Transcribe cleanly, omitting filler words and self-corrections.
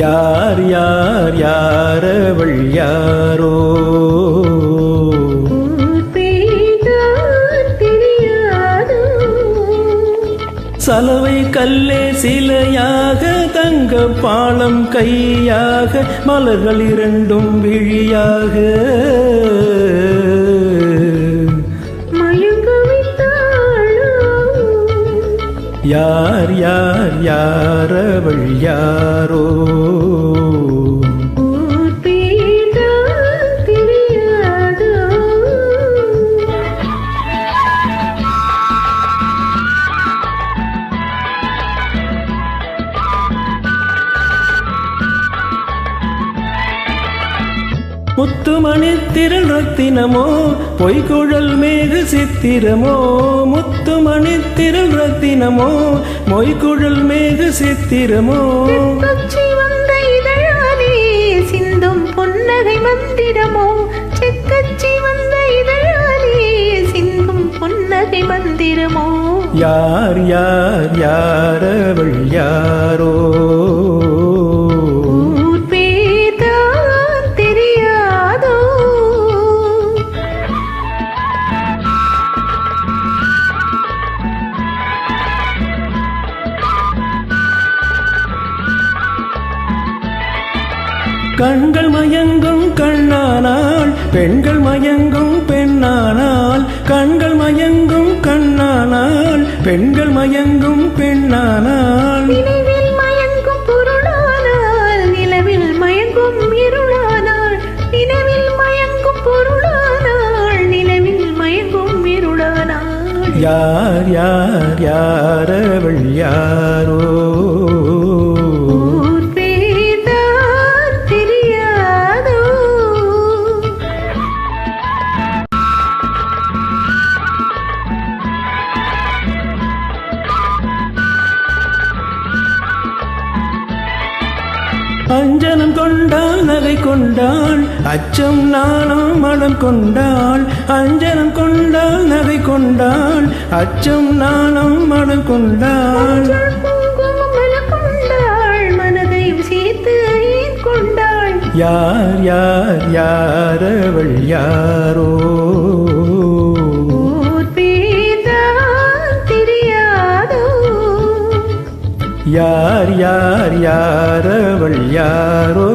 யார் யார் யாரவள் யாரோ சலவை கல்லே சிலையாக தங்க பாலம் கையாக மலர்கள் இரண்டும் விழியாக யார் யார் யாரவள் யாரோ முத்துமணி திரள் ரத்தினமோ பொய்குழல் மேகு சித்திரமோ முத்துமணி திரள் ரத்தினமோ மொய்குழல் மேகு சித்திரமோ வந்த இதழாலே சிந்தும் பொன்னகை மந்திரமோ செக்கச்சி வந்த இதழாலே சிந்தும் பொன்னகை மந்திரமோ யார் யார் யாரவள் யாரோ கண்கள் மயங்கும் கண்ணானால் பெண்கள் மயங்கும் பெண்ணானால் கண்கள் மயங்கும் கண்ணானால் பெண்கள் மயங்கும் பெண்ணானால் நிலவில் மயங்கும் பொருளானால் நிலவில் மயங்கும் இருளானால் நிலவில் மயங்கும் பொருளானால் நிலவில் மயங்கும் இருளானால் யார் யார் யாரவள் யாரோ அஞ்சனம் கொண்டாள் நகை கொண்டாள் அச்சம் நாணம் மனம் கொண்டாள் அஞ்சனம் கொண்டாள் நகை கொண்டாள் அச்சம் நாணம் மனம் கொண்டாள் மனதையும் சேர்த்து கொண்டாள் யார் யார் யாரவள் யாரோ யார் யார் யாரவள் யாரோ